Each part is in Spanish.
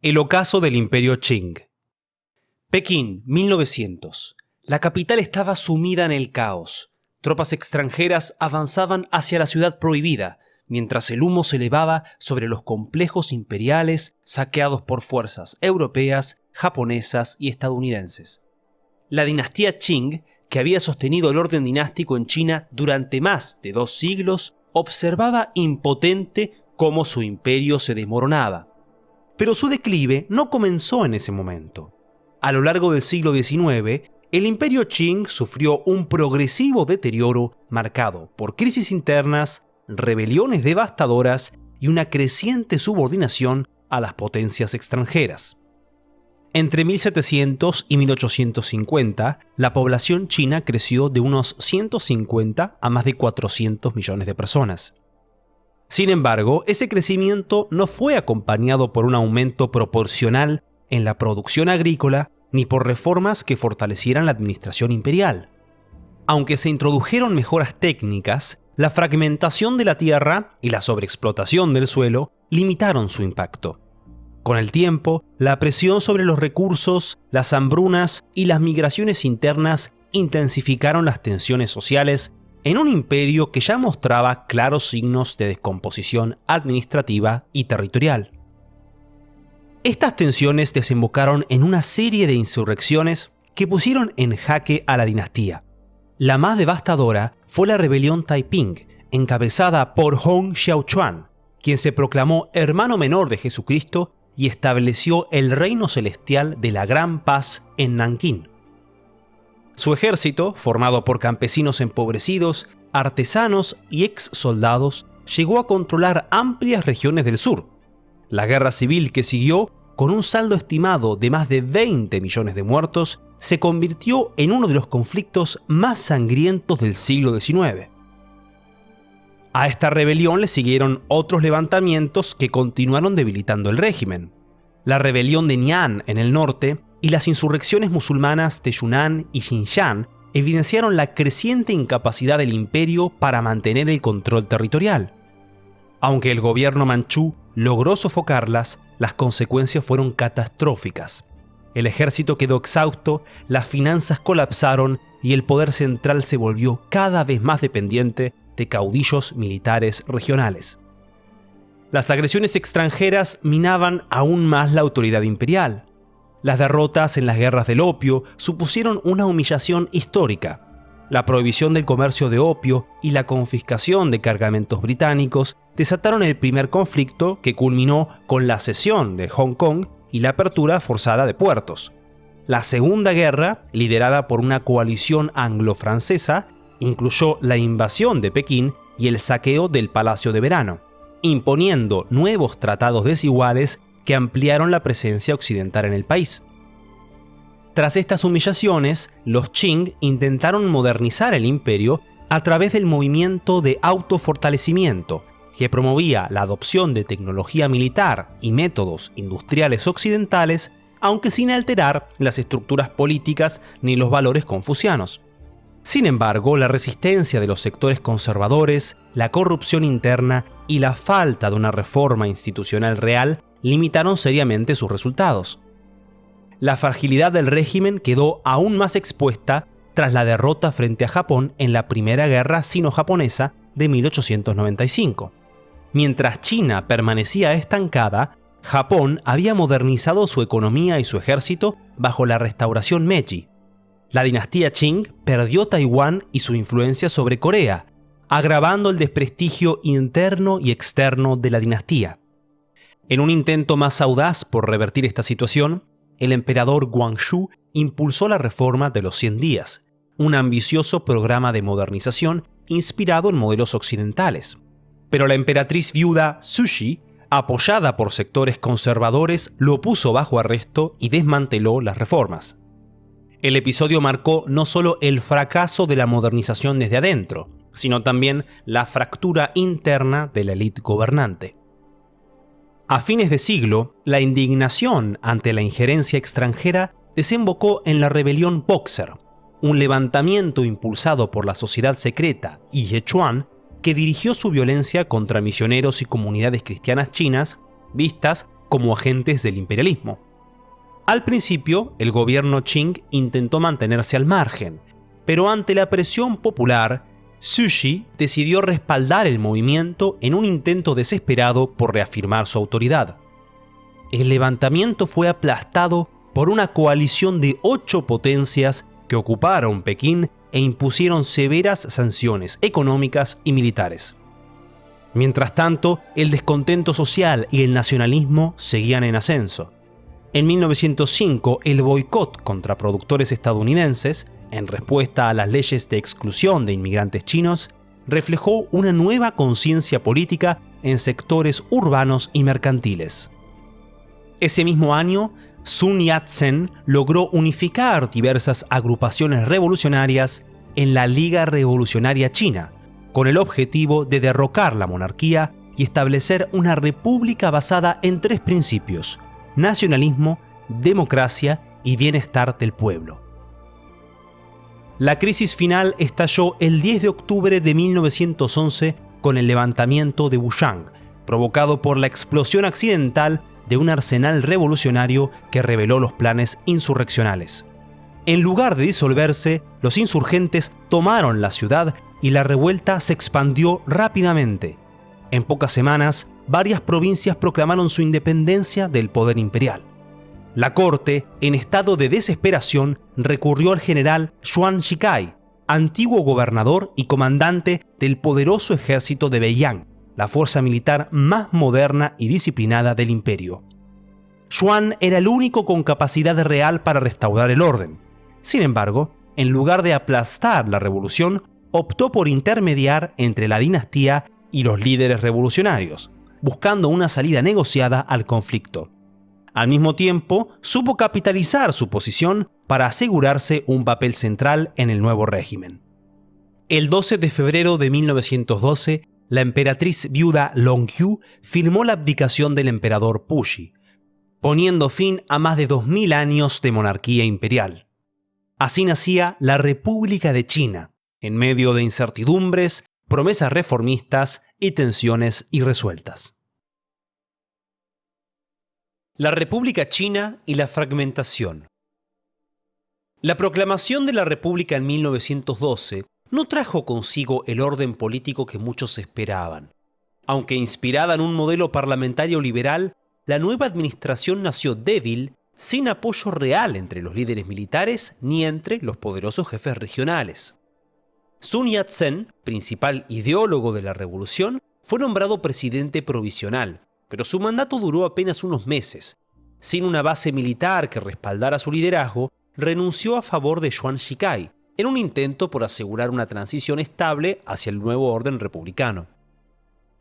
El ocaso del Imperio Qing. Pekín, 1900. La capital estaba sumida en el caos. Tropas extranjeras avanzaban hacia la ciudad prohibida, mientras el humo se elevaba sobre los complejos imperiales saqueados por fuerzas europeas, japonesas y estadounidenses. La dinastía Qing, que había sostenido el orden dinástico en China durante más de 2 siglos, observaba impotente cómo su imperio se desmoronaba. Pero su declive no comenzó en ese momento. A lo largo del siglo XIX, el Imperio Qing sufrió un progresivo deterioro marcado por crisis internas, rebeliones devastadoras y una creciente subordinación a las potencias extranjeras. Entre 1700 y 1850, la población china creció de unos 150 a más de 400 millones de personas. Sin embargo, ese crecimiento no fue acompañado por un aumento proporcional en la producción agrícola ni por reformas que fortalecieran la administración imperial. Aunque se introdujeron mejoras técnicas, la fragmentación de la tierra y la sobreexplotación del suelo limitaron su impacto. Con el tiempo, la presión sobre los recursos, las hambrunas y las migraciones internas intensificaron las tensiones sociales en un imperio que ya mostraba claros signos de descomposición administrativa y territorial. Estas tensiones desembocaron en una serie de insurrecciones que pusieron en jaque a la dinastía. La más devastadora fue la rebelión Taiping, encabezada por Hong Xiaochuan, quien se proclamó hermano menor de Jesucristo y estableció el reino celestial de la Gran Paz en Nankín. Su ejército, formado por campesinos empobrecidos, artesanos y ex soldados, llegó a controlar amplias regiones del sur. La guerra civil que siguió, con un saldo estimado de más de 20 millones de muertos, se convirtió en uno de los conflictos más sangrientos del siglo XIX. A esta rebelión le siguieron otros levantamientos que continuaron debilitando el régimen. La rebelión de Nian en el norte y las insurrecciones musulmanas de Yunnan y Xinjiang evidenciaron la creciente incapacidad del imperio para mantener el control territorial. Aunque el gobierno manchú logró sofocarlas, las consecuencias fueron catastróficas. El ejército quedó exhausto, las finanzas colapsaron y el poder central se volvió cada vez más dependiente de caudillos militares regionales. Las agresiones extranjeras minaban aún más la autoridad imperial. Las derrotas en las guerras del opio supusieron una humillación histórica. La prohibición del comercio de opio y la confiscación de cargamentos británicos desataron el primer conflicto que culminó con la cesión de Hong Kong y la apertura forzada de puertos. La Segunda Guerra, liderada por una coalición anglo-francesa, incluyó la invasión de Pekín y el saqueo del Palacio de Verano, imponiendo nuevos tratados desiguales que ampliaron la presencia occidental en el país. Tras estas humillaciones, los Qing intentaron modernizar el imperio a través del movimiento de autofortalecimiento, que promovía la adopción de tecnología militar y métodos industriales occidentales, aunque sin alterar las estructuras políticas ni los valores confucianos. Sin embargo, la resistencia de los sectores conservadores, la corrupción interna y la falta de una reforma institucional real limitaron seriamente sus resultados. La fragilidad del régimen quedó aún más expuesta tras la derrota frente a Japón en la Primera Guerra Sino-Japonesa de 1895. Mientras China permanecía estancada, Japón había modernizado su economía y su ejército bajo la restauración Meiji. La dinastía Qing perdió Taiwán y su influencia sobre Corea, agravando el desprestigio interno y externo de la dinastía. En un intento más audaz por revertir esta situación, el emperador Guangxu impulsó la reforma de los 100 días, un ambicioso programa de modernización inspirado en modelos occidentales. Pero la emperatriz viuda Cixi, apoyada por sectores conservadores, lo puso bajo arresto y desmanteló las reformas. El episodio marcó no solo el fracaso de la modernización desde adentro, sino también la fractura interna de la élite gobernante. A fines de siglo, la indignación ante la injerencia extranjera desembocó en la rebelión Boxer, un levantamiento impulsado por la sociedad secreta Yihechuan que dirigió su violencia contra misioneros y comunidades cristianas chinas, vistas como agentes del imperialismo. Al principio, el gobierno Qing intentó mantenerse al margen, pero ante la presión popular, Cixi decidió respaldar el movimiento en un intento desesperado por reafirmar su autoridad. El levantamiento fue aplastado por una coalición de 8 potencias que ocuparon Pekín e impusieron severas sanciones económicas y militares. Mientras tanto, el descontento social y el nacionalismo seguían en ascenso. En 1905, el boicot contra productores estadounidenses, en respuesta a las leyes de exclusión de inmigrantes chinos, reflejó una nueva conciencia política en sectores urbanos y mercantiles. Ese mismo año, Sun Yat-sen logró unificar diversas agrupaciones revolucionarias en la Liga Revolucionaria China, con el objetivo de derrocar la monarquía y establecer una república basada en 3 principios: nacionalismo, democracia y bienestar del pueblo. La crisis final estalló el 10 de octubre de 1911 con el levantamiento de Wuchang, provocado por la explosión accidental de un arsenal revolucionario que reveló los planes insurreccionales. En lugar de disolverse, los insurgentes tomaron la ciudad y la revuelta se expandió rápidamente. En pocas semanas, varias provincias proclamaron su independencia del poder imperial. La corte, en estado de desesperación, recurrió al general Yuan Shikai, antiguo gobernador y comandante del poderoso ejército de Beiyang, la fuerza militar más moderna y disciplinada del imperio. Yuan era el único con capacidad real para restaurar el orden. Sin embargo, en lugar de aplastar la revolución, optó por intermediar entre la dinastía y los líderes revolucionarios, buscando una salida negociada al conflicto. Al mismo tiempo, supo capitalizar su posición para asegurarse un papel central en el nuevo régimen. El 12 de febrero de 1912, la emperatriz viuda Longyu firmó la abdicación del emperador Puyi, poniendo fin a más de 2000 años de monarquía imperial. Así nacía la República de China, en medio de incertidumbres, promesas reformistas y tensiones irresueltas. La República China y la fragmentación. La proclamación de la República en 1912 no trajo consigo el orden político que muchos esperaban. Aunque inspirada en un modelo parlamentario liberal, la nueva administración nació débil, sin apoyo real entre los líderes militares ni entre los poderosos jefes regionales. Sun Yat-sen, principal ideólogo de la revolución, fue nombrado presidente provisional, pero su mandato duró apenas unos meses. Sin una base militar que respaldara su liderazgo, renunció a favor de Yuan Shikai, en un intento por asegurar una transición estable hacia el nuevo orden republicano.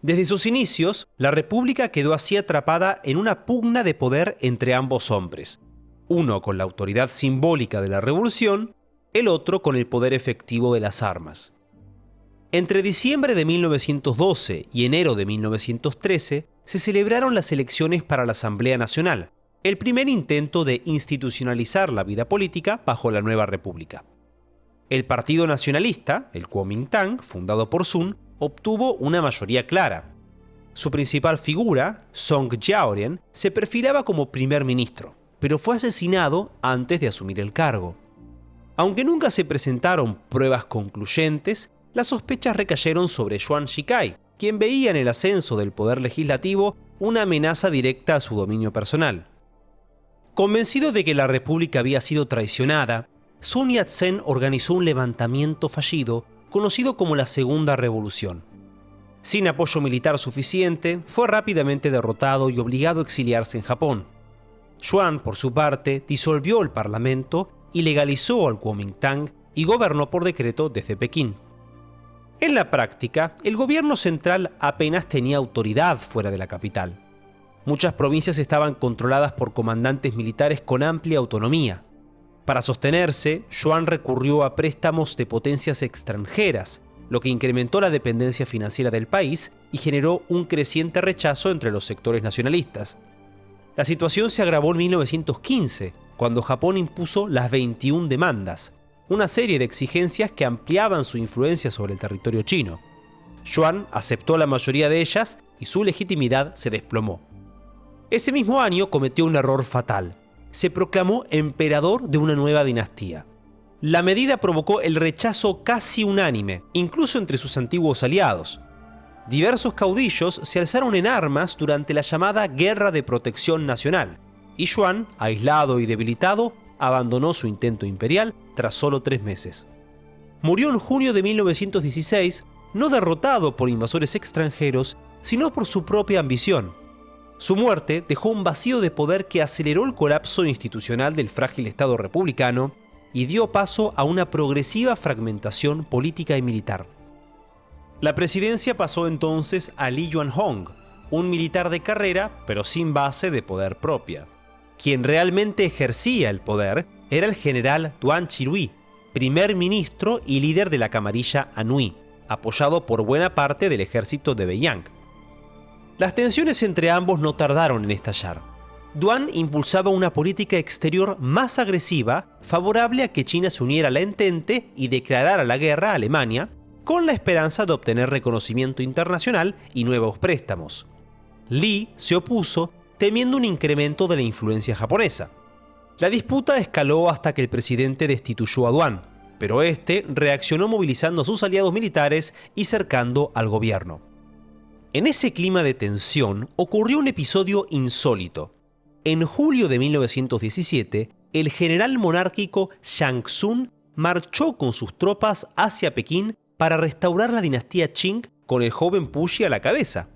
Desde sus inicios, la república quedó así atrapada en una pugna de poder entre ambos hombres, uno con la autoridad simbólica de la revolución, el otro con el poder efectivo de las armas. Entre diciembre de 1912 y enero de 1913 se celebraron las elecciones para la Asamblea Nacional, el primer intento de institucionalizar la vida política bajo la nueva república. El Partido Nacionalista, el Kuomintang, fundado por Sun, obtuvo una mayoría clara. Su principal figura, Song Jiaorien, se perfilaba como primer ministro, pero fue asesinado antes de asumir el cargo. Aunque nunca se presentaron pruebas concluyentes, las sospechas recayeron sobre Yuan Shikai, quien veía en el ascenso del poder legislativo una amenaza directa a su dominio personal. Convencido de que la república había sido traicionada, Sun Yat-sen organizó un levantamiento fallido conocido como la Segunda Revolución. Sin apoyo militar suficiente, fue rápidamente derrotado y obligado a exiliarse en Japón. Yuan, por su parte, disolvió el parlamento y legalizó al Kuomintang y gobernó por decreto desde Pekín. En la práctica, el gobierno central apenas tenía autoridad fuera de la capital. Muchas provincias estaban controladas por comandantes militares con amplia autonomía. Para sostenerse, Yuan recurrió a préstamos de potencias extranjeras, lo que incrementó la dependencia financiera del país y generó un creciente rechazo entre los sectores nacionalistas. La situación se agravó en 1915, cuando Japón impuso las 21 demandas, una serie de exigencias que ampliaban su influencia sobre el territorio chino. Yuan aceptó la mayoría de ellas y su legitimidad se desplomó. Ese mismo año cometió un error fatal. Se proclamó emperador de una nueva dinastía. La medida provocó el rechazo casi unánime, incluso entre sus antiguos aliados. Diversos caudillos se alzaron en armas durante la llamada Guerra de Protección Nacional, y Yuan, aislado y debilitado, abandonó su intento imperial tras solo 3 meses. Murió en junio de 1916, no derrotado por invasores extranjeros, sino por su propia ambición. Su muerte dejó un vacío de poder que aceleró el colapso institucional del frágil Estado republicano y dio paso a una progresiva fragmentación política y militar. La presidencia pasó entonces a Li Yuanhong, un militar de carrera pero sin base de poder propia. Quien realmente ejercía el poder era el general Duan Qirui, primer ministro y líder de la camarilla Anhui, apoyado por buena parte del ejército de Beiyang. Las tensiones entre ambos no tardaron en estallar. Duan impulsaba una política exterior más agresiva, favorable a que China se uniera a la Entente y declarara la guerra a Alemania, con la esperanza de obtener reconocimiento internacional y nuevos préstamos. Li se opuso, temiendo un incremento de la influencia japonesa. La disputa escaló hasta que el presidente destituyó a Duan, pero este reaccionó movilizando a sus aliados militares y cercando al gobierno. En ese clima de tensión ocurrió un episodio insólito. En julio de 1917, el general monárquico Shang Tsung marchó con sus tropas hacia Pekín para restaurar la dinastía Qing con el joven Puyi a la cabeza.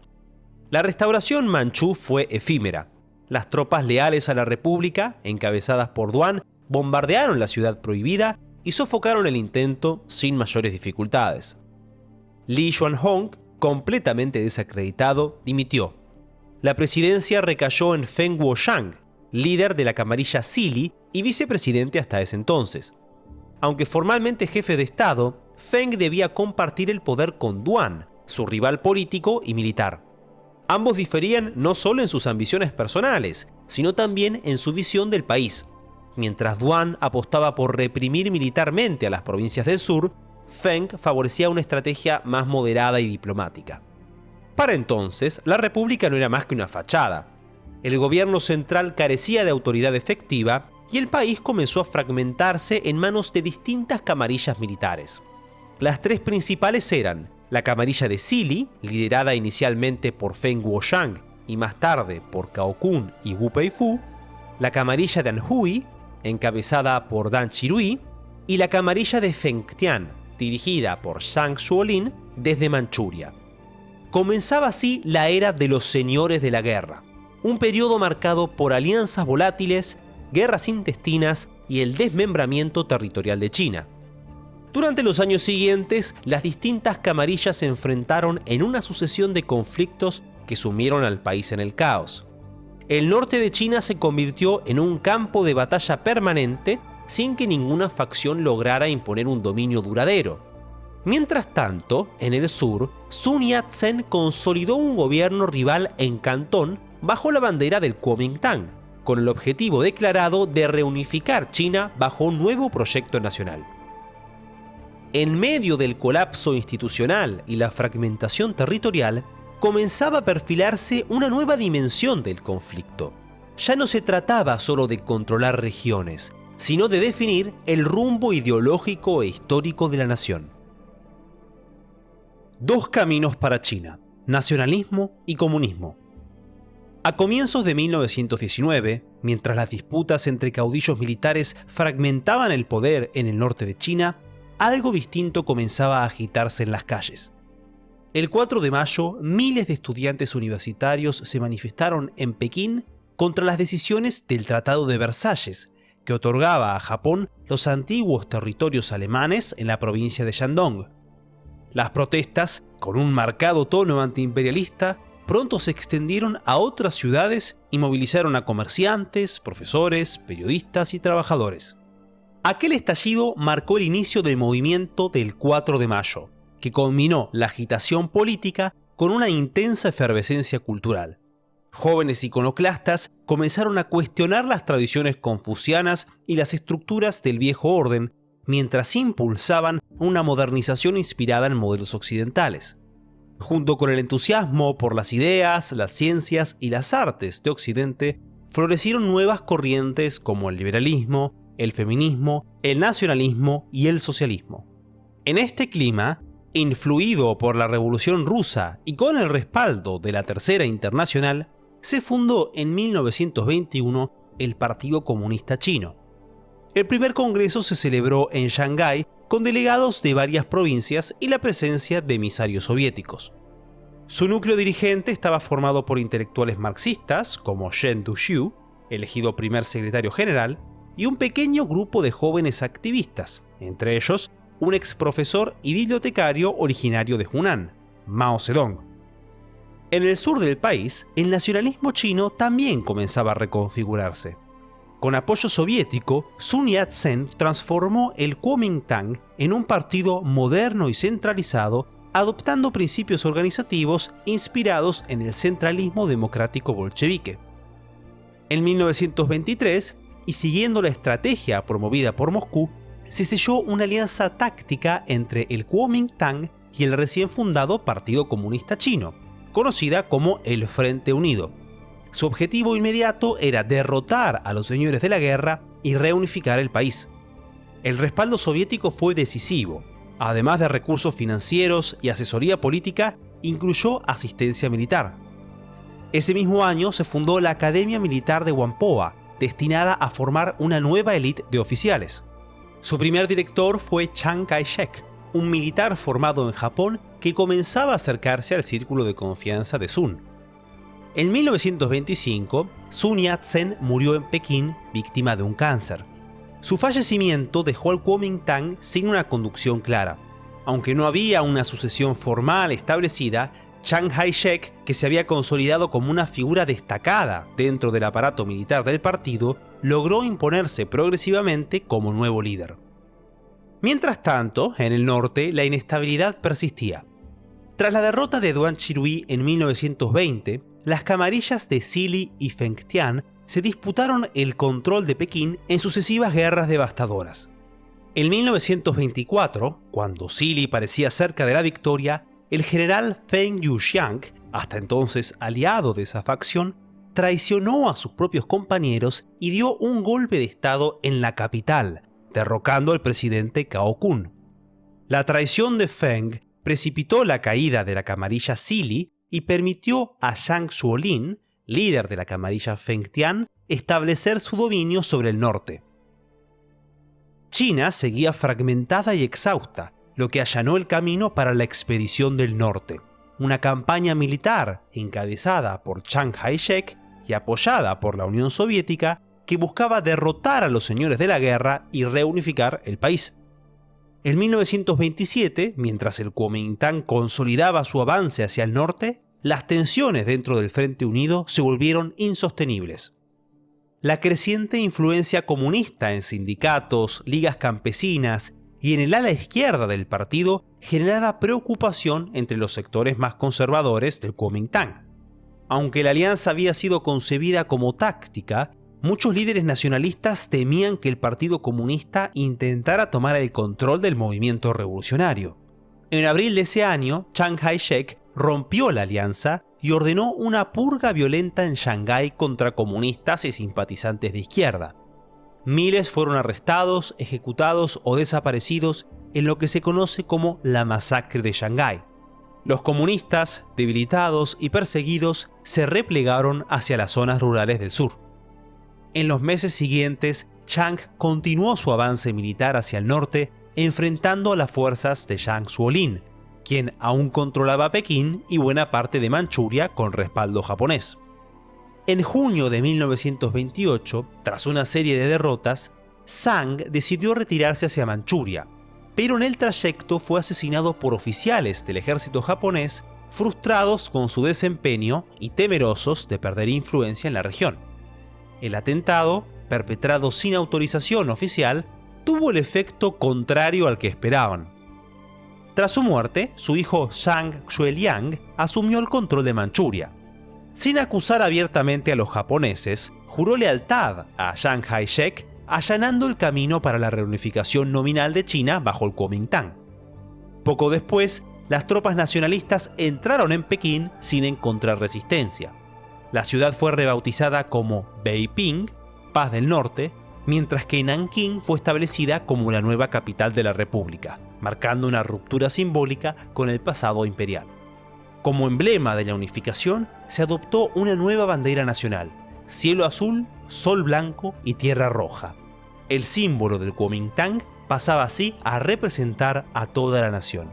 La restauración manchú fue efímera. Las tropas leales a la República, encabezadas por Duan, bombardearon la ciudad prohibida y sofocaron el intento sin mayores dificultades. Li Yuanhong, completamente desacreditado, dimitió. La presidencia recayó en Feng Guoshang, líder de la camarilla Zili y vicepresidente hasta ese entonces. Aunque formalmente jefe de Estado, Feng debía compartir el poder con Duan, su rival político y militar. Ambos diferían no solo en sus ambiciones personales, sino también en su visión del país. Mientras Duan apostaba por reprimir militarmente a las provincias del sur, Feng favorecía una estrategia más moderada y diplomática. Para entonces, la república no era más que una fachada. El gobierno central carecía de autoridad efectiva y el país comenzó a fragmentarse en manos de distintas camarillas militares. Las 3 principales eran la camarilla de Zili, liderada inicialmente por Feng Guoshang y más tarde por Cao Kun y Wu Peifu, la camarilla de Anhui, encabezada por Dan Qirui, y la camarilla de Fengtian, dirigida por Zhang Zuolin desde Manchuria. Comenzaba así la era de los señores de la guerra, un periodo marcado por alianzas volátiles, guerras intestinas y el desmembramiento territorial de China. Durante los años siguientes, las distintas camarillas se enfrentaron en una sucesión de conflictos que sumieron al país en el caos. El norte de China se convirtió en un campo de batalla permanente sin que ninguna facción lograra imponer un dominio duradero. Mientras tanto, en el sur, Sun Yat-sen consolidó un gobierno rival en Cantón bajo la bandera del Kuomintang, con el objetivo declarado de reunificar China bajo un nuevo proyecto nacional. En medio del colapso institucional y la fragmentación territorial, comenzaba a perfilarse una nueva dimensión del conflicto. Ya no se trataba solo de controlar regiones, sino de definir el rumbo ideológico e histórico de la nación. 2 caminos para China: nacionalismo y comunismo. A comienzos de 1919, mientras las disputas entre caudillos militares fragmentaban el poder en el norte de China, algo distinto comenzaba a agitarse en las calles. El 4 de mayo, miles de estudiantes universitarios se manifestaron en Pekín contra las decisiones del Tratado de Versalles, que otorgaba a Japón los antiguos territorios alemanes en la provincia de Shandong. Las protestas, con un marcado tono antiimperialista, pronto se extendieron a otras ciudades y movilizaron a comerciantes, profesores, periodistas y trabajadores. Aquel estallido marcó el inicio del movimiento del 4 de mayo, que combinó la agitación política con una intensa efervescencia cultural. Jóvenes iconoclastas comenzaron a cuestionar las tradiciones confucianas y las estructuras del viejo orden, mientras impulsaban una modernización inspirada en modelos occidentales. Junto con el entusiasmo por las ideas, las ciencias y las artes de Occidente, florecieron nuevas corrientes como el liberalismo, el feminismo, el nacionalismo y el socialismo. En este clima, influido por la Revolución Rusa y con el respaldo de la Tercera Internacional, se fundó en 1921 el Partido Comunista Chino. El primer congreso se celebró en Shanghái con delegados de varias provincias y la presencia de emisarios soviéticos. Su núcleo dirigente estaba formado por intelectuales marxistas como Shen Duxiu, elegido primer secretario general, y un pequeño grupo de jóvenes activistas, entre ellos un ex profesor y bibliotecario originario de Hunan, Mao Zedong. En el sur del país, el nacionalismo chino también comenzaba a reconfigurarse. Con apoyo soviético, Sun Yat-sen transformó el Kuomintang en un partido moderno y centralizado, adoptando principios organizativos inspirados en el centralismo democrático bolchevique. En 1923, y siguiendo la estrategia promovida por Moscú, se selló una alianza táctica entre el Kuomintang y el recién fundado Partido Comunista Chino, conocida como el Frente Unido. Su objetivo inmediato era derrotar a los señores de la guerra y reunificar el país. El respaldo soviético fue decisivo. Además de recursos financieros y asesoría política, incluyó asistencia militar. Ese mismo año se fundó la Academia Militar de Whampoa, destinada a formar una nueva élite de oficiales. Su primer director fue Chiang Kai-shek, un militar formado en Japón que comenzaba a acercarse al círculo de confianza de Sun. En 1925, Sun Yat-sen murió en Pekín víctima de un cáncer. Su fallecimiento dejó al Kuomintang sin una conducción clara. Aunque no había una sucesión formal establecida, Chiang Kai-shek, que se había consolidado como una figura destacada dentro del aparato militar del partido, logró imponerse progresivamente como nuevo líder. Mientras tanto, en el norte, la inestabilidad persistía. Tras la derrota de Duan Shirui en 1920, las camarillas de Zili y Fengtian se disputaron el control de Pekín en sucesivas guerras devastadoras. En 1924, cuando Zili parecía cerca de la victoria, el general Feng Yuxiang, hasta entonces aliado de esa facción, traicionó a sus propios compañeros y dio un golpe de estado en la capital, derrocando al presidente Cao Kun. La traición de Feng precipitó la caída de la camarilla Zili y permitió a Zhang Zuolin, líder de la camarilla Fengtian, establecer su dominio sobre el norte. China seguía fragmentada y exhausta, lo que allanó el camino para la expedición del norte, una campaña militar encabezada por Chiang Kai-shek y apoyada por la Unión Soviética que buscaba derrotar a los señores de la guerra y reunificar el país. En 1927, mientras el Kuomintang consolidaba su avance hacia el norte, las tensiones dentro del Frente Unido se volvieron insostenibles. La creciente influencia comunista en sindicatos, ligas campesinas y en el ala izquierda del partido generaba preocupación entre los sectores más conservadores del Kuomintang. Aunque la alianza había sido concebida como táctica, muchos líderes nacionalistas temían que el Partido Comunista intentara tomar el control del movimiento revolucionario. En abril de ese año, Chiang Kai-shek rompió la alianza y ordenó una purga violenta en Shanghái contra comunistas y simpatizantes de izquierda. Miles fueron arrestados, ejecutados o desaparecidos en lo que se conoce como la masacre de Shanghái. Los comunistas, debilitados y perseguidos, se replegaron hacia las zonas rurales del sur. En los meses siguientes, Chiang continuó su avance militar hacia el norte, enfrentando a las fuerzas de Zhang Zuolin, quien aún controlaba Pekín y buena parte de Manchuria con respaldo japonés. En junio de 1928, tras una serie de derrotas, Zhang decidió retirarse hacia Manchuria, pero en el trayecto fue asesinado por oficiales del ejército japonés frustrados con su desempeño y temerosos de perder influencia en la región. El atentado, perpetrado sin autorización oficial, tuvo el efecto contrario al que esperaban. Tras su muerte, su hijo Zhang Xueliang asumió el control de Manchuria. Sin acusar abiertamente a los japoneses, juró lealtad a Chiang Kai-shek, allanando el camino para la reunificación nominal de China bajo el Kuomintang. Poco después, las tropas nacionalistas entraron en Pekín sin encontrar resistencia. La ciudad fue rebautizada como Beiping, Paz del Norte, mientras que Nankín fue establecida como la nueva capital de la República, marcando una ruptura simbólica con el pasado imperial. Como emblema de la unificación, se adoptó una nueva bandera nacional: cielo azul, sol blanco y tierra roja. El símbolo del Kuomintang pasaba así a representar a toda la nación.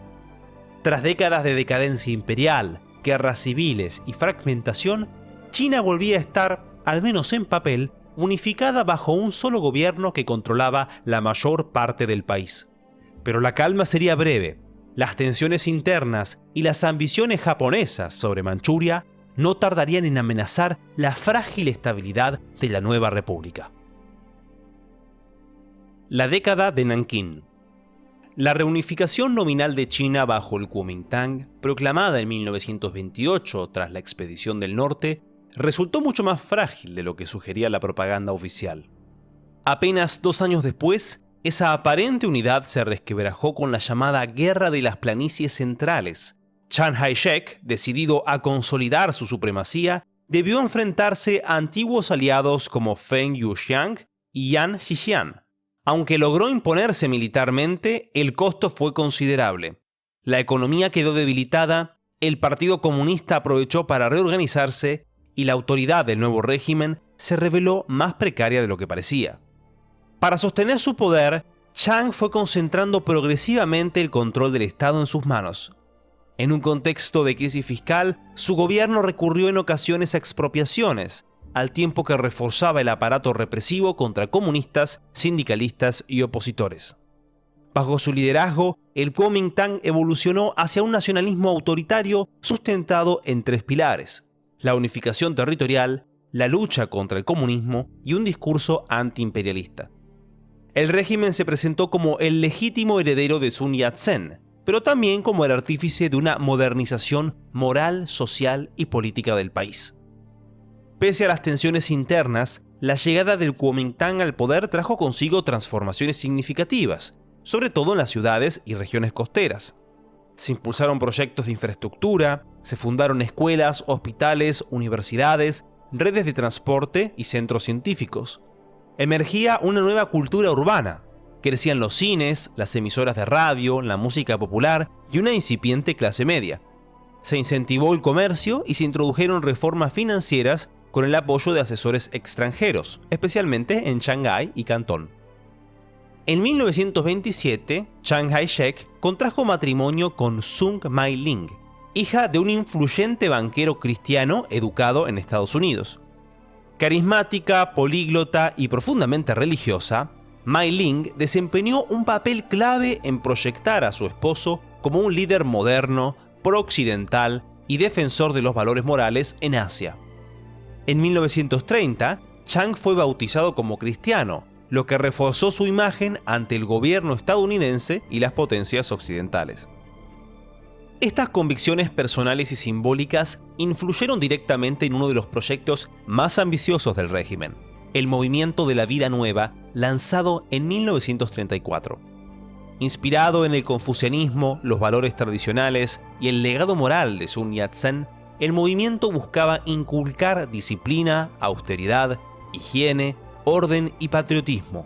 Tras décadas de decadencia imperial, guerras civiles y fragmentación, China volvía a estar, al menos en papel, unificada bajo un solo gobierno que controlaba la mayor parte del país. Pero la calma sería breve. Las tensiones internas y las ambiciones japonesas sobre Manchuria no tardarían en amenazar la frágil estabilidad de la nueva república. La década de Nankín. La reunificación nominal de China bajo el Kuomintang, proclamada en 1928 tras la expedición del norte, resultó mucho más frágil de lo que sugería la propaganda oficial. Apenas 2 años después, esa aparente unidad se resquebrajó con la llamada Guerra de las Planicies Centrales. Chiang Kai-shek, decidido a consolidar su supremacía, debió enfrentarse a antiguos aliados como Feng Yuxiang y Yan Xixian. Aunque logró imponerse militarmente, el costo fue considerable. La economía quedó debilitada, el Partido Comunista aprovechó para reorganizarse y la autoridad del nuevo régimen se reveló más precaria de lo que parecía. Para sostener su poder, Chiang fue concentrando progresivamente el control del Estado en sus manos. En un contexto de crisis fiscal, su gobierno recurrió en ocasiones a expropiaciones, al tiempo que reforzaba el aparato represivo contra comunistas, sindicalistas y opositores. Bajo su liderazgo, el Kuomintang evolucionó hacia un nacionalismo autoritario sustentado en 3 pilares: la unificación territorial, la lucha contra el comunismo y un discurso antiimperialista. El régimen se presentó como el legítimo heredero de Sun Yat-sen, pero también como el artífice de una modernización moral, social y política del país. Pese a las tensiones internas, la llegada del Kuomintang al poder trajo consigo transformaciones significativas, sobre todo en las ciudades y regiones costeras. Se impulsaron proyectos de infraestructura, se fundaron escuelas, hospitales, universidades, redes de transporte y centros científicos. Emergía una nueva cultura urbana. Crecían los cines, las emisoras de radio, la música popular y una incipiente clase media. Se incentivó el comercio y se introdujeron reformas financieras con el apoyo de asesores extranjeros, especialmente en Shanghái y Cantón. En 1927, Chiang Kai-shek contrajo matrimonio con Sung Mai-ling, hija de un influyente banquero cristiano educado en Estados Unidos. Carismática, políglota y profundamente religiosa, Mai-ling desempeñó un papel clave en proyectar a su esposo como un líder moderno, pro-occidental y defensor de los valores morales en Asia. En 1930, Chiang fue bautizado como cristiano, lo que reforzó su imagen ante el gobierno estadounidense y las potencias occidentales. Estas convicciones personales y simbólicas influyeron directamente en uno de los proyectos más ambiciosos del régimen, el Movimiento de la Vida Nueva, lanzado en 1934. Inspirado en el confucianismo, los valores tradicionales y el legado moral de Sun Yat-sen, el movimiento buscaba inculcar disciplina, austeridad, higiene, orden y patriotismo.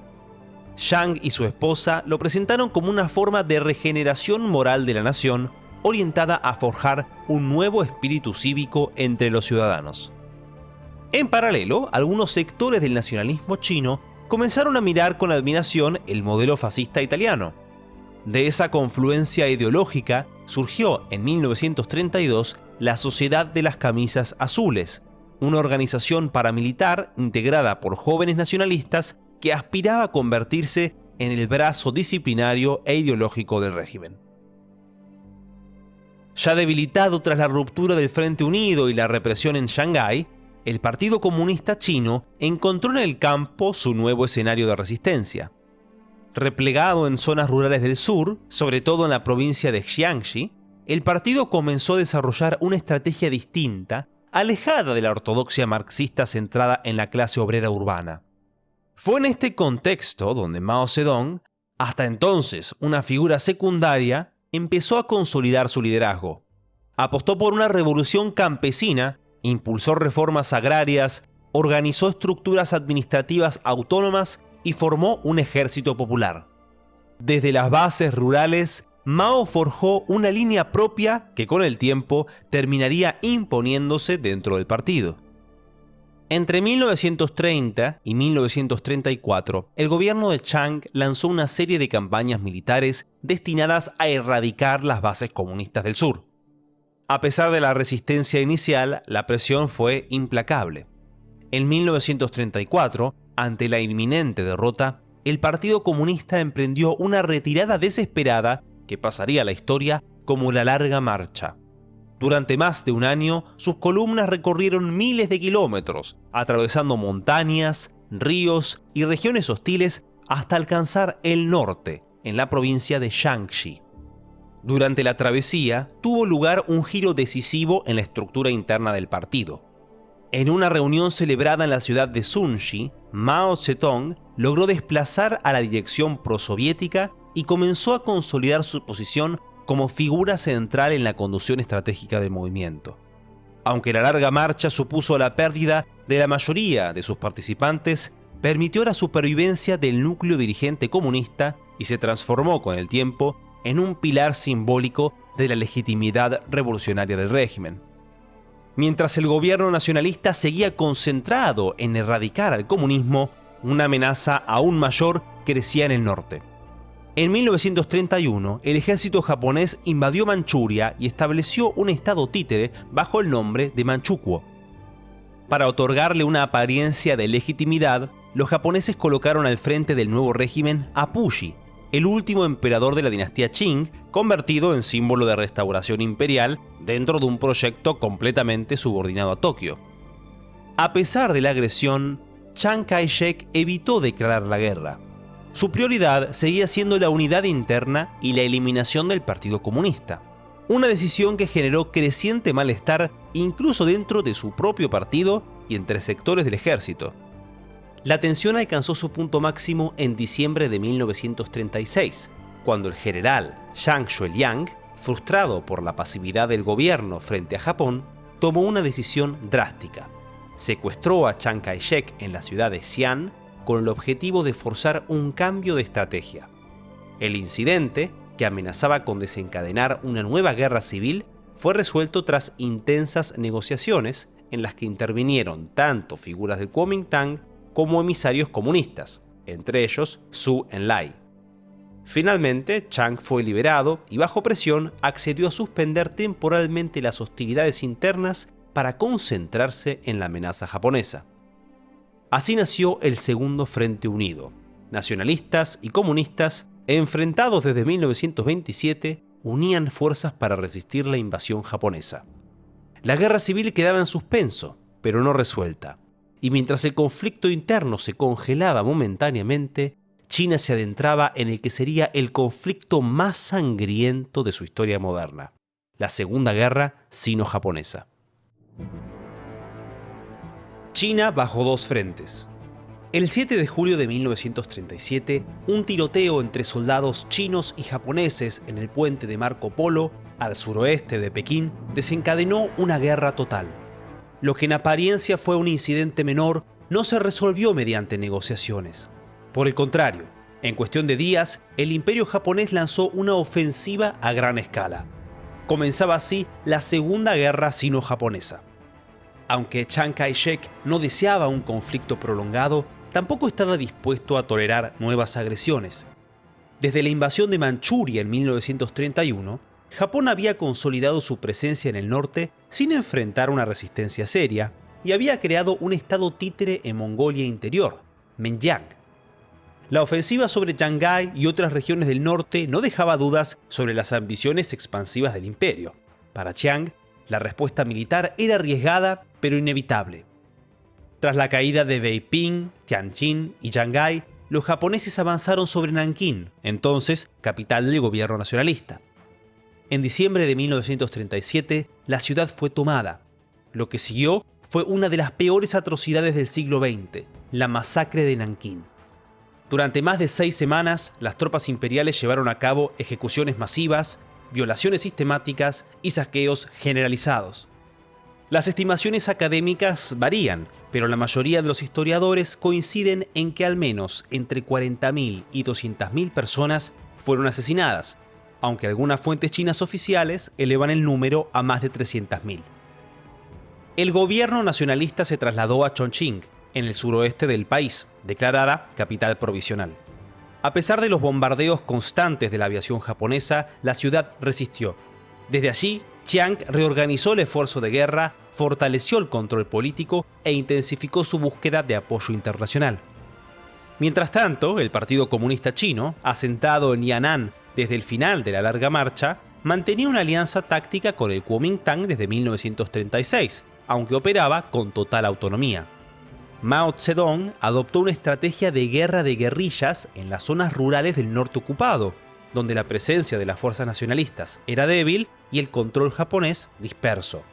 Chiang y su esposa lo presentaron como una forma de regeneración moral de la nación, orientada a forjar un nuevo espíritu cívico entre los ciudadanos. En paralelo, algunos sectores del nacionalismo chino comenzaron a mirar con admiración el modelo fascista italiano. De esa confluencia ideológica surgió en 1932 la Sociedad de las Camisas Azules, una organización paramilitar integrada por jóvenes nacionalistas que aspiraba a convertirse en el brazo disciplinario e ideológico del régimen. Ya debilitado tras la ruptura del Frente Unido y la represión en Shanghái, el Partido Comunista Chino encontró en el campo su nuevo escenario de resistencia. Replegado en zonas rurales del sur, sobre todo en la provincia de Jiangxi, el partido comenzó a desarrollar una estrategia distinta, alejada de la ortodoxia marxista centrada en la clase obrera urbana. Fue en este contexto donde Mao Zedong, hasta entonces una figura secundaria, empezó a consolidar su liderazgo. Apostó por una revolución campesina, impulsó reformas agrarias, organizó estructuras administrativas autónomas y formó un ejército popular. Desde las bases rurales, Mao forjó una línea propia que con el tiempo terminaría imponiéndose dentro del partido. Entre 1930 y 1934, el gobierno de Chiang lanzó una serie de campañas militares destinadas a erradicar las bases comunistas del sur. A pesar de la resistencia inicial, la presión fue implacable. En 1934, ante la inminente derrota, el Partido Comunista emprendió una retirada desesperada que pasaría a la historia como la Larga Marcha. Durante más de un año, sus columnas recorrieron miles de kilómetros, atravesando montañas, ríos y regiones hostiles hasta alcanzar el norte, en la provincia de Jiangxi. Durante la travesía, tuvo lugar un giro decisivo en la estructura interna del partido. En una reunión celebrada en la ciudad de Sunji, Mao Zedong logró desplazar a la dirección prosoviética y comenzó a consolidar su posición como figura central en la conducción estratégica del movimiento. Aunque la Larga Marcha supuso la pérdida de la mayoría de sus participantes, permitió la supervivencia del núcleo dirigente comunista y se transformó con el tiempo en un pilar simbólico de la legitimidad revolucionaria del régimen. Mientras el gobierno nacionalista seguía concentrado en erradicar al comunismo, una amenaza aún mayor crecía en el norte. En 1931, el ejército japonés invadió Manchuria y estableció un estado títere bajo el nombre de Manchukuo. Para otorgarle una apariencia de legitimidad, los japoneses colocaron al frente del nuevo régimen a Puyi, el último emperador de la dinastía Qing, convertido en símbolo de restauración imperial dentro de un proyecto completamente subordinado a Tokio. A pesar de la agresión, Chiang Kai-shek evitó declarar la guerra. Su prioridad seguía siendo la unidad interna y la eliminación del Partido Comunista, una decisión que generó creciente malestar incluso dentro de su propio partido y entre sectores del ejército. La tensión alcanzó su punto máximo en diciembre de 1936, cuando el general Zhang Xueliang, frustrado por la pasividad del gobierno frente a Japón, tomó una decisión drástica. Secuestró a Chiang Kai-shek en la ciudad de Xi'an con el objetivo de forzar un cambio de estrategia. El incidente, que amenazaba con desencadenar una nueva guerra civil, fue resuelto tras intensas negociaciones en las que intervinieron tanto figuras del Kuomintang como emisarios comunistas, entre ellos Zhou Enlai. Finalmente, Chiang fue liberado y bajo presión accedió a suspender temporalmente las hostilidades internas para concentrarse en la amenaza japonesa. Así nació el Segundo Frente Unido. Nacionalistas y comunistas, enfrentados desde 1927, unían fuerzas para resistir la invasión japonesa. La guerra civil quedaba en suspenso, pero no resuelta. Y mientras el conflicto interno se congelaba momentáneamente, China se adentraba en el que sería el conflicto más sangriento de su historia moderna, la Segunda Guerra Sino-Japonesa. China bajo dos frentes. El 7 de julio de 1937, un tiroteo entre soldados chinos y japoneses en el puente de Marco Polo, al suroeste de Pekín, desencadenó una guerra total. Lo que en apariencia fue un incidente menor no se resolvió mediante negociaciones. Por el contrario, en cuestión de días, el imperio japonés lanzó una ofensiva a gran escala. Comenzaba así la Segunda Guerra Sino-Japonesa. Aunque Chiang Kai-shek no deseaba un conflicto prolongado, tampoco estaba dispuesto a tolerar nuevas agresiones. Desde la invasión de Manchuria en 1931, Japón había consolidado su presencia en el norte sin enfrentar una resistencia seria y había creado un estado títere en Mongolia Interior, Menjiang. La ofensiva sobre Shanghái y otras regiones del norte no dejaba dudas sobre las ambiciones expansivas del imperio. Para Chiang, la respuesta militar era arriesgada pero inevitable. Tras la caída de Beiping, Tianjin y Shanghái, los japoneses avanzaron sobre Nankín, entonces capital del gobierno nacionalista. En diciembre de 1937, la ciudad fue tomada. Lo que siguió fue una de las peores atrocidades del siglo XX, la masacre de Nankín. Durante más de 6 semanas, las tropas imperiales llevaron a cabo ejecuciones masivas, violaciones sistemáticas y saqueos generalizados. Las estimaciones académicas varían, pero la mayoría de los historiadores coinciden en que al menos entre 40.000 y 200.000 personas fueron asesinadas, aunque algunas fuentes chinas oficiales elevan el número a más de 300.000. El gobierno nacionalista se trasladó a Chongqing, en el suroeste del país, declarada capital provisional. A pesar de los bombardeos constantes de la aviación japonesa, la ciudad resistió. Desde allí, Chiang reorganizó el esfuerzo de guerra, fortaleció el control político e intensificó su búsqueda de apoyo internacional. Mientras tanto, el Partido Comunista Chino, asentado en Yan'an desde el final de la larga marcha, mantenía una alianza táctica con el Kuomintang desde 1936, aunque operaba con total autonomía. Mao Zedong adoptó una estrategia de guerra de guerrillas en las zonas rurales del norte ocupado, donde la presencia de las fuerzas nacionalistas era débil y el control japonés disperso.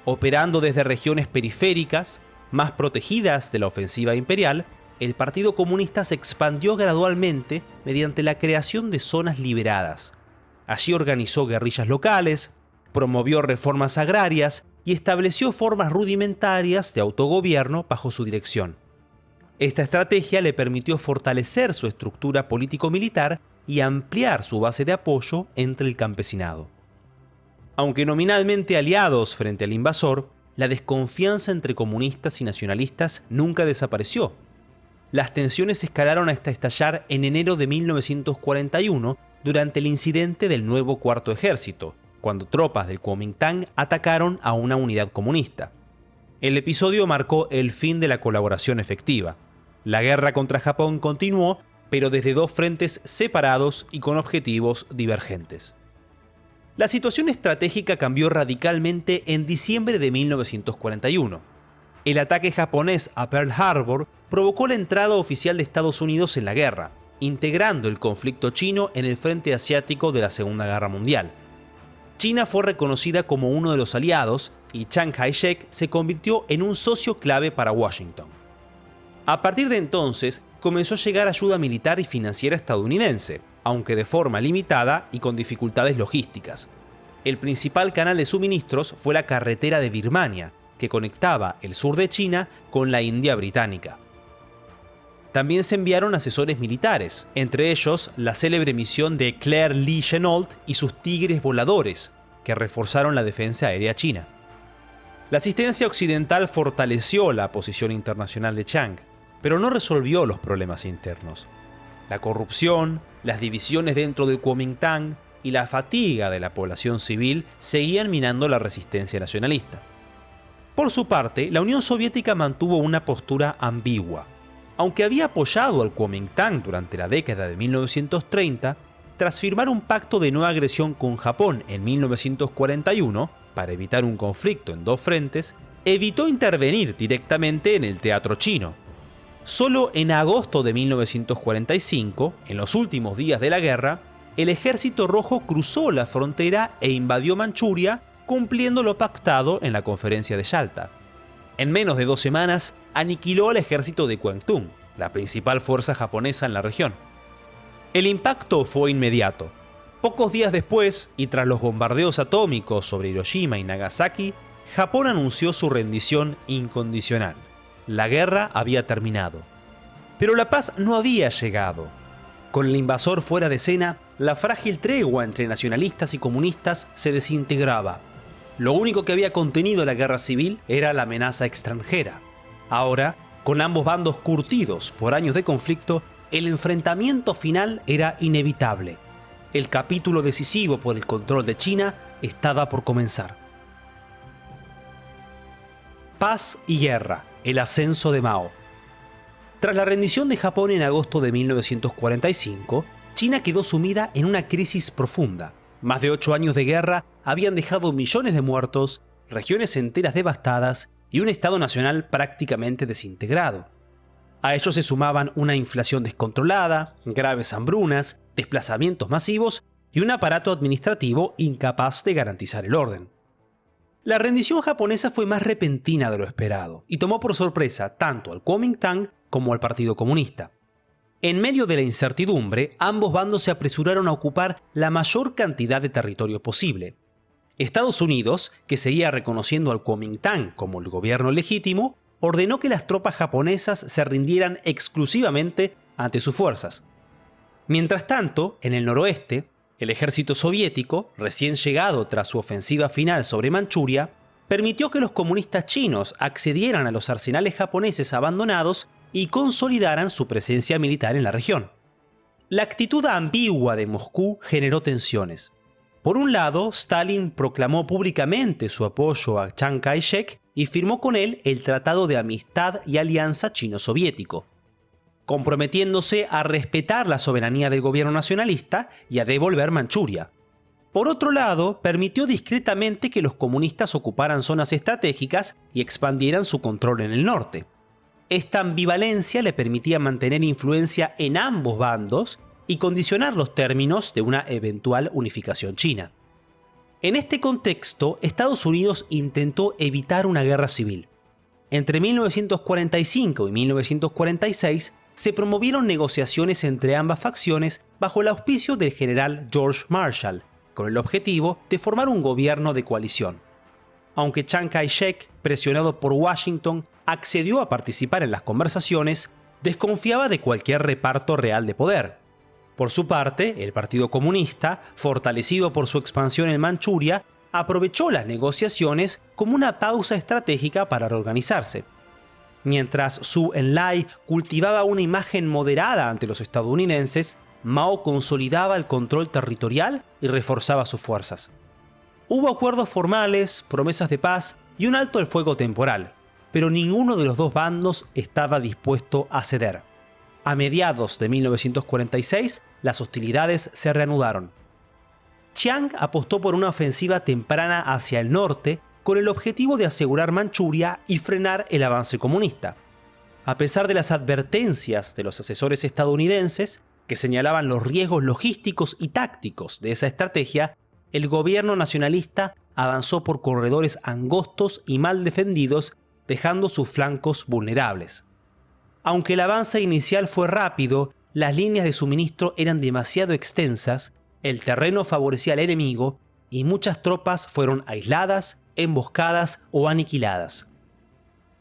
Operando desde regiones periféricas, más protegidas de la ofensiva imperial, el Partido Comunista se expandió gradualmente mediante la creación de zonas liberadas. Allí organizó guerrillas locales, promovió reformas agrarias y estableció formas rudimentarias de autogobierno bajo su dirección. Esta estrategia le permitió fortalecer su estructura político-militar y ampliar su base de apoyo entre el campesinado. Aunque nominalmente aliados frente al invasor, la desconfianza entre comunistas y nacionalistas nunca desapareció. Las tensiones escalaron hasta estallar en enero de 1941 durante el incidente del nuevo Cuarto Ejército, cuando tropas del Kuomintang atacaron a una unidad comunista. El episodio marcó el fin de la colaboración efectiva. La guerra contra Japón continuó, pero desde dos frentes separados y con objetivos divergentes. La situación estratégica cambió radicalmente en diciembre de 1941. El ataque japonés a Pearl Harbor provocó la entrada oficial de Estados Unidos en la guerra, integrando el conflicto chino en el frente asiático de la Segunda Guerra Mundial. China fue reconocida como uno de los aliados y Chiang Kai-shek se convirtió en un socio clave para Washington. A partir de entonces, comenzó a llegar ayuda militar y financiera estadounidense, aunque de forma limitada y con dificultades logísticas. El principal canal de suministros fue la carretera de Birmania, que conectaba el sur de China con la India británica. También se enviaron asesores militares, entre ellos la célebre misión de Claire Lee Chennault y sus tigres voladores, que reforzaron la defensa aérea china. La asistencia occidental fortaleció la posición internacional de Chiang, pero no resolvió los problemas internos. La corrupción, las divisiones dentro del Kuomintang y la fatiga de la población civil seguían minando la resistencia nacionalista. Por su parte, la Unión Soviética mantuvo una postura ambigua. Aunque había apoyado al Kuomintang durante la década de 1930, tras firmar un pacto de no agresión con Japón en 1941, para evitar un conflicto en dos frentes, evitó intervenir directamente en el teatro chino. Solo en agosto de 1945, en los últimos días de la guerra, el Ejército Rojo cruzó la frontera e invadió Manchuria, cumpliendo lo pactado en la conferencia de Yalta. En menos de 2 semanas, aniquiló al ejército de Kwangtung, la principal fuerza japonesa en la región. El impacto fue inmediato. Pocos días después, y tras los bombardeos atómicos sobre Hiroshima y Nagasaki, Japón anunció su rendición incondicional. La guerra había terminado. Pero la paz no había llegado. Con el invasor fuera de escena, la frágil tregua entre nacionalistas y comunistas se desintegraba. Lo único que había contenido la guerra civil era la amenaza extranjera. Ahora, con ambos bandos curtidos por años de conflicto, el enfrentamiento final era inevitable. El capítulo decisivo por el control de China estaba por comenzar. Paz y guerra, el ascenso de Mao. Tras la rendición de Japón en agosto de 1945, China quedó sumida en una crisis profunda. Más de 8 años de guerra habían dejado millones de muertos, regiones enteras devastadas y un Estado nacional prácticamente desintegrado. A ello se sumaban una inflación descontrolada, graves hambrunas, desplazamientos masivos y un aparato administrativo incapaz de garantizar el orden. La rendición japonesa fue más repentina de lo esperado y tomó por sorpresa tanto al Kuomintang como al Partido Comunista. En medio de la incertidumbre, ambos bandos se apresuraron a ocupar la mayor cantidad de territorio posible. Estados Unidos, que seguía reconociendo al Kuomintang como el gobierno legítimo, ordenó que las tropas japonesas se rindieran exclusivamente ante sus fuerzas. Mientras tanto, en el noroeste, el ejército soviético, recién llegado tras su ofensiva final sobre Manchuria, permitió que los comunistas chinos accedieran a los arsenales japoneses abandonados y consolidaran su presencia militar en la región. La actitud ambigua de Moscú generó tensiones. Por un lado, Stalin proclamó públicamente su apoyo a Chiang Kai-shek y firmó con él el Tratado de Amistad y Alianza Chino-Soviético, comprometiéndose a respetar la soberanía del gobierno nacionalista y a devolver Manchuria. Por otro lado, permitió discretamente que los comunistas ocuparan zonas estratégicas y expandieran su control en el norte. Esta ambivalencia le permitía mantener influencia en ambos bandos y condicionar los términos de una eventual unificación china. En este contexto, Estados Unidos intentó evitar una guerra civil. Entre 1945 y 1946 se promovieron negociaciones entre ambas facciones bajo el auspicio del general George Marshall, con el objetivo de formar un gobierno de coalición. Aunque Chiang Kai-shek, presionado por Washington, accedió a participar en las conversaciones, desconfiaba de cualquier reparto real de poder. Por su parte, el Partido Comunista, fortalecido por su expansión en Manchuria, aprovechó las negociaciones como una pausa estratégica para reorganizarse. Mientras Zhou Enlai cultivaba una imagen moderada ante los estadounidenses, Mao consolidaba el control territorial y reforzaba sus fuerzas. Hubo acuerdos formales, promesas de paz y un alto el fuego temporal, pero ninguno de los dos bandos estaba dispuesto a ceder. A mediados de 1946, las hostilidades se reanudaron. Chiang apostó por una ofensiva temprana hacia el norte con el objetivo de asegurar Manchuria y frenar el avance comunista. A pesar de las advertencias de los asesores estadounidenses, que señalaban los riesgos logísticos y tácticos de esa estrategia, el gobierno nacionalista avanzó por corredores angostos y mal defendidos, dejando sus flancos vulnerables. Aunque el avance inicial fue rápido, las líneas de suministro eran demasiado extensas, el terreno favorecía al enemigo y muchas tropas fueron aisladas, emboscadas o aniquiladas.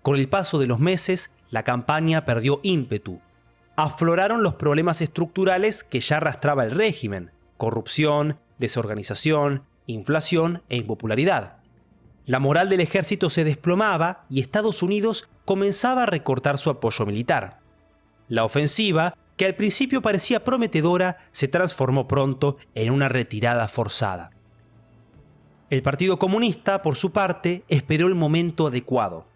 Con el paso de los meses, la campaña perdió ímpetu. Afloraron los problemas estructurales que ya arrastraba el régimen: corrupción, desorganización, inflación e impopularidad. La moral del ejército se desplomaba y Estados Unidos comenzaba a recortar su apoyo militar. La ofensiva, que al principio parecía prometedora, se transformó pronto en una retirada forzada. El Partido Comunista, por su parte, esperó el momento adecuado.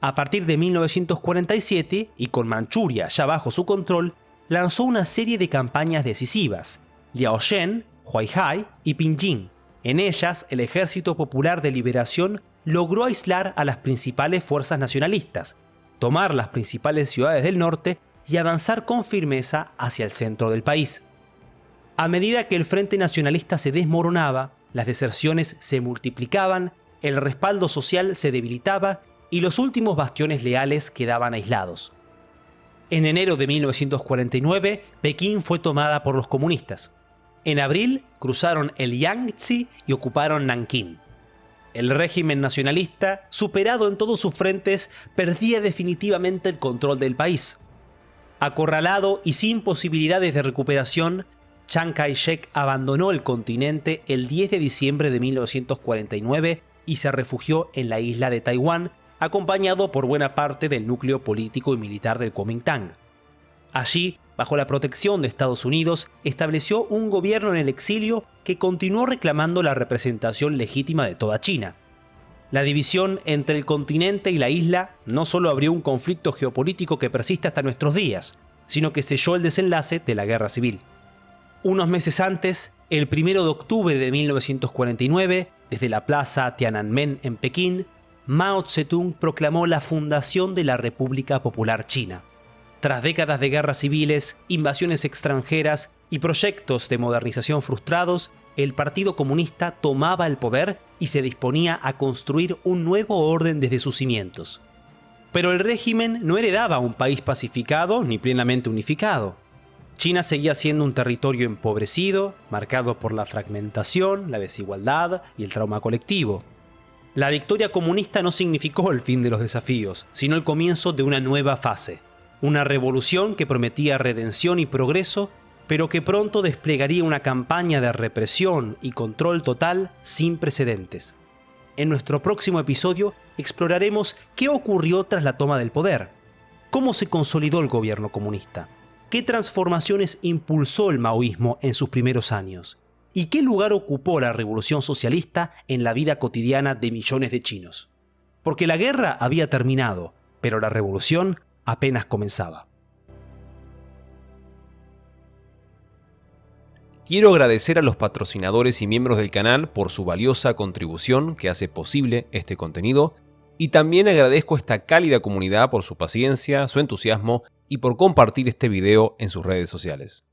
A partir de 1947, y con Manchuria ya bajo su control, lanzó una serie de campañas decisivas: Liaoshen, Huaihai y Pinjin. En ellas, el Ejército Popular de Liberación logró aislar a las principales fuerzas nacionalistas, tomar las principales ciudades del norte y avanzar con firmeza hacia el centro del país. A medida que el frente nacionalista se desmoronaba, las deserciones se multiplicaban, el respaldo social se debilitaba y los últimos bastiones leales quedaban aislados. En enero de 1949, Pekín fue tomada por los comunistas. En abril, cruzaron el Yangtze y ocuparon Nankín. El régimen nacionalista, superado en todos sus frentes, perdía definitivamente el control del país. Acorralado y sin posibilidades de recuperación, Chiang Kai-shek abandonó el continente el 10 de diciembre de 1949 y se refugió en la isla de Taiwán, acompañado por buena parte del núcleo político y militar del Kuomintang. Allí, bajo la protección de Estados Unidos, estableció un gobierno en el exilio que continuó reclamando la representación legítima de toda China. La división entre el continente y la isla no solo abrió un conflicto geopolítico que persiste hasta nuestros días, sino que selló el desenlace de la guerra civil. Unos meses antes, el 1 de octubre de 1949, desde la plaza Tiananmen en Pekín, Mao Zedong proclamó la fundación de la República Popular China. Tras décadas de guerras civiles, invasiones extranjeras y proyectos de modernización frustrados, el Partido Comunista tomaba el poder y se disponía a construir un nuevo orden desde sus cimientos. Pero el régimen no heredaba un país pacificado ni plenamente unificado. China seguía siendo un territorio empobrecido, marcado por la fragmentación, la desigualdad y el trauma colectivo. La victoria comunista no significó el fin de los desafíos, sino el comienzo de una nueva fase. Una revolución que prometía redención y progreso, pero que pronto desplegaría una campaña de represión y control total sin precedentes. En nuestro próximo episodio exploraremos qué ocurrió tras la toma del poder, cómo se consolidó el gobierno comunista, qué transformaciones impulsó el maoísmo en sus primeros años y qué lugar ocupó la revolución socialista en la vida cotidiana de millones de chinos. Porque la guerra había terminado, pero la revolución apenas comenzaba. Quiero agradecer a los patrocinadores y miembros del canal por su valiosa contribución que hace posible este contenido, y también agradezco a esta cálida comunidad por su paciencia, su entusiasmo y por compartir este video en sus redes sociales.